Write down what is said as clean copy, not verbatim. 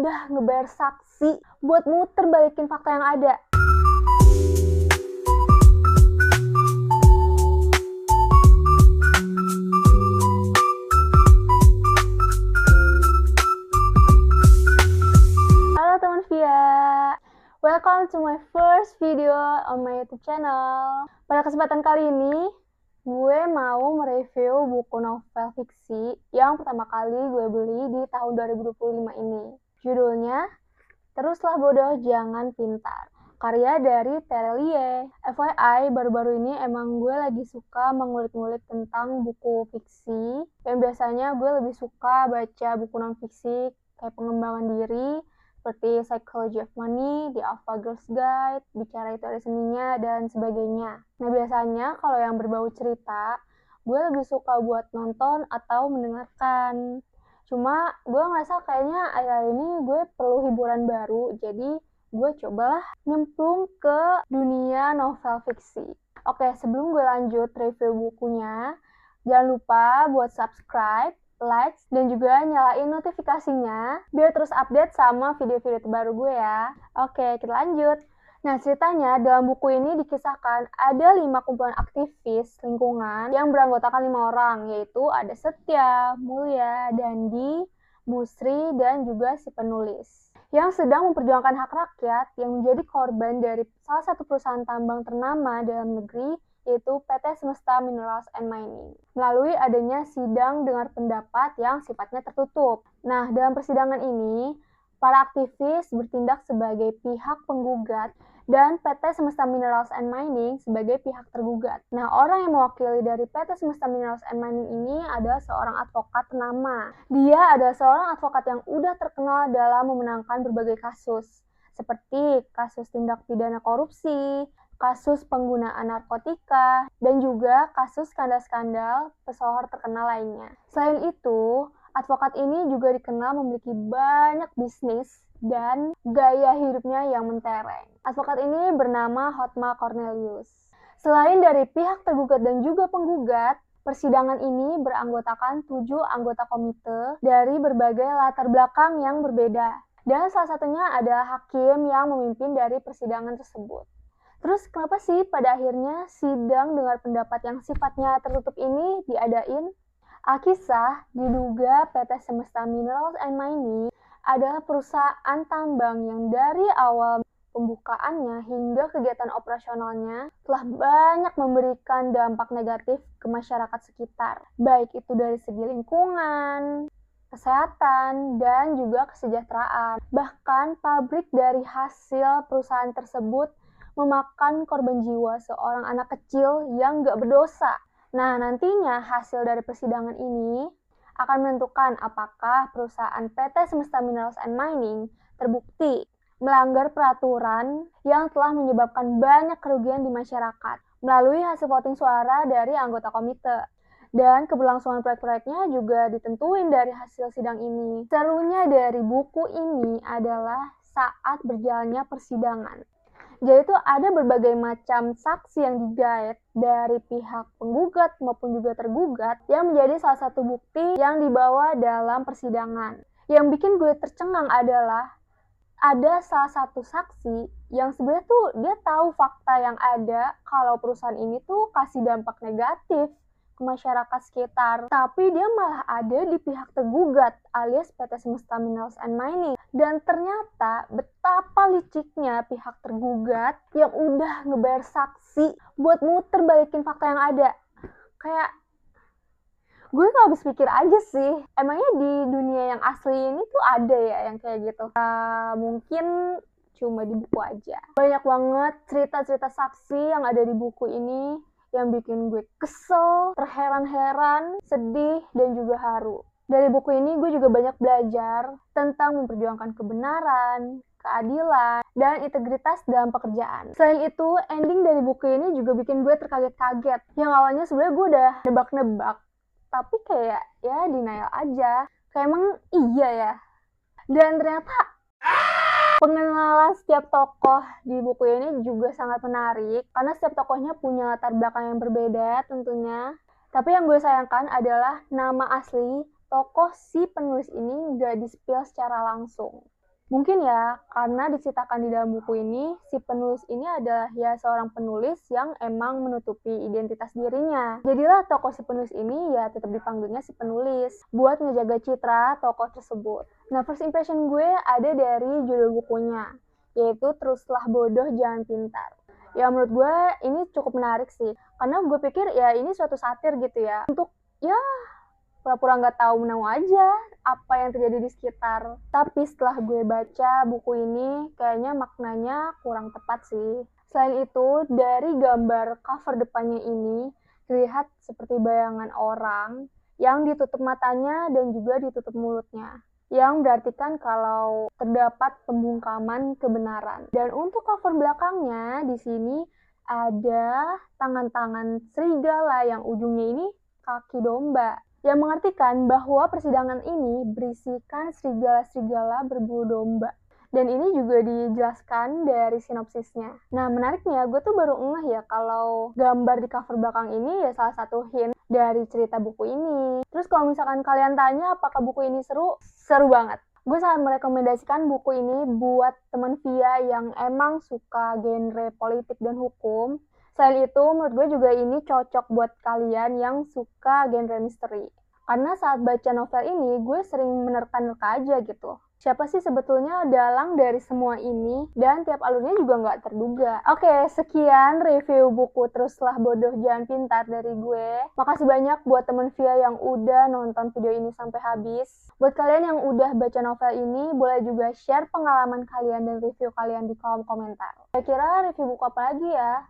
udah ngebayar saksi buat muter balikin fakta yang ada. Halo teman Via, welcome to my first video on my YouTube channel. Pada kesempatan kali ini, gue mau mereview buku novel fiksi yang pertama kali gue beli di tahun 2025 ini. Judulnya, Teruslah Bodoh Jangan Pintar, karya dari Terelie. FYI, baru-baru ini emang gue lagi suka mengulik-ngulik tentang buku fiksi. Dan biasanya gue lebih suka baca buku non-fiksi kayak pengembangan diri, seperti Psychology of Money, The Alpha Girls Guide, Bicara Itu Ada Seninya, dan sebagainya. Nah, biasanya kalau yang berbau cerita, gue lebih suka buat nonton atau mendengarkan. Cuma gue ngerasa kayaknya akhir-akhir ini gue perlu hiburan baru, jadi gue cobalah nyemplung ke dunia novel fiksi. Oke, sebelum gue lanjut review bukunya, jangan lupa buat subscribe, like, dan juga nyalain notifikasinya biar terus update sama video-video terbaru gue ya. Oke, kita lanjut. Nah, ceritanya dalam buku ini dikisahkan ada 5 kumpulan aktivis lingkungan yang beranggotakan 5 orang, yaitu ada Setya, Mulia, Dandi, Musri, dan juga si penulis yang sedang memperjuangkan hak rakyat yang menjadi korban dari salah satu perusahaan tambang ternama dalam negeri, yaitu PT Semesta Minerals and Mining, melalui adanya sidang dengar pendapat yang sifatnya tertutup. Nah, dalam persidangan ini, para aktivis bertindak sebagai pihak penggugat dan PT Semesta Minerals and Mining sebagai pihak tergugat. Nah, orang yang mewakili dari PT Semesta Minerals and Mining ini adalah seorang advokat ternama. Dia adalah seorang advokat yang udah terkenal dalam memenangkan berbagai kasus, seperti kasus tindak pidana korupsi, kasus penggunaan narkotika, dan juga kasus skandal-skandal pesohor terkenal lainnya. Selain itu, advokat ini juga dikenal memiliki banyak bisnis dan gaya hidupnya yang mentereng. Advokat ini bernama Hotma Cornelius. Selain dari pihak tergugat dan juga penggugat, persidangan ini beranggotakan 7 anggota komite dari berbagai latar belakang yang berbeda. Dan salah satunya adalah hakim yang memimpin dari persidangan tersebut. Terus kenapa sih pada akhirnya sidang dengar pendapat yang sifatnya tertutup ini diadain? Alkisah diduga PT Semesta Minerals and Mining adalah perusahaan tambang yang dari awal pembukaannya hingga kegiatan operasionalnya telah banyak memberikan dampak negatif ke masyarakat sekitar, baik itu dari segi lingkungan, kesehatan, dan juga kesejahteraan. Bahkan pabrik dari hasil perusahaan tersebut memakan korban jiwa seorang anak kecil yang gak berdosa. Nah, nantinya hasil dari persidangan ini akan menentukan apakah perusahaan PT Semesta Minerals and Mining terbukti melanggar peraturan yang telah menyebabkan banyak kerugian di masyarakat melalui hasil voting suara dari anggota komite. Dan keberlangsungan proyek-proyeknya juga ditentuin dari hasil sidang ini. Serunya dari buku ini adalah saat berjalannya persidangan. Jadi itu ada berbagai macam saksi yang digait dari pihak penggugat maupun juga tergugat yang menjadi salah satu bukti yang dibawa dalam persidangan. Yang bikin gue tercengang adalah ada salah satu saksi yang sebenarnya tuh dia tahu fakta yang ada kalau perusahaan ini tuh kasih dampak negatif ke masyarakat sekitar, tapi dia malah ada di pihak tergugat alias PT Semesta Minerals and Mining. Dan ternyata betapa liciknya pihak tergugat yang udah ngebayar saksi buat muter balikin fakta yang ada. Kayak gue gak habis pikir aja sih, emangnya di dunia yang asli ini tuh ada ya yang kayak gitu? Mungkin cuma di buku aja. Banyak banget cerita-cerita saksi yang ada di buku ini yang bikin gue kesel, terheran-heran, sedih, dan juga haru. Dari buku ini gue juga banyak belajar tentang memperjuangkan kebenaran, keadilan, dan integritas dalam pekerjaan. Selain itu, ending dari buku ini juga bikin gue terkaget-kaget. Yang awalnya sebenarnya gue udah nebak-nebak, tapi kayak ya denial aja. Kayak emang iya ya. Dan ternyata pengenalan setiap tokoh di buku ini juga sangat menarik karena setiap tokohnya punya latar belakang yang berbeda tentunya. Tapi yang gue sayangkan adalah nama asli tokoh si penulis ini gak di-spill secara langsung. Mungkin ya, karena diceritakan di dalam buku ini, si penulis ini adalah ya seorang penulis yang emang menutupi identitas dirinya. Jadilah tokoh si penulis ini ya tetap dipanggilnya si penulis, buat ngejaga citra tokoh tersebut. Nah, first impression gue ada dari judul bukunya, yaitu Teruslah Bodoh Jangan Pintar. Ya menurut gue ini cukup menarik sih, karena gue pikir ya ini suatu satir gitu ya, untuk ya pura-pura nggak tahu menau aja apa yang terjadi di sekitar. Tapi setelah gue baca buku ini, kayaknya maknanya kurang tepat sih. Selain itu, dari gambar cover depannya ini, terlihat seperti bayangan orang yang ditutup matanya dan juga ditutup mulutnya. Yang berartikan kalau terdapat pembungkaman kebenaran. Dan untuk cover belakangnya, di sini ada tangan-tangan serigala yang ujungnya ini kaki domba, yang mengartikan bahwa persidangan ini berisikan serigala-serigala berbulu domba. Dan ini juga dijelaskan dari sinopsisnya. Nah, menariknya, gue tuh baru ngeh ya kalau gambar di cover belakang ini ya salah satu hint dari cerita buku ini. Terus kalau misalkan kalian tanya apakah buku ini seru, seru banget. Gue sangat merekomendasikan buku ini buat teman Via yang emang suka genre politik dan hukum. Selain itu, menurut gue juga ini cocok buat kalian yang suka genre misteri. Karena saat baca novel ini, gue sering menerka-nerka aja gitu. Siapa sih sebetulnya dalang dari semua ini? Dan tiap alurnya juga nggak terduga. Oke, sekian review buku Teruslah Bodoh Jangan Pintar dari gue. Makasih banyak buat temen Via yang udah nonton video ini sampai habis. Buat kalian yang udah baca novel ini, boleh juga share pengalaman kalian dan review kalian di kolom komentar. Kira-kira review buku apa lagi ya?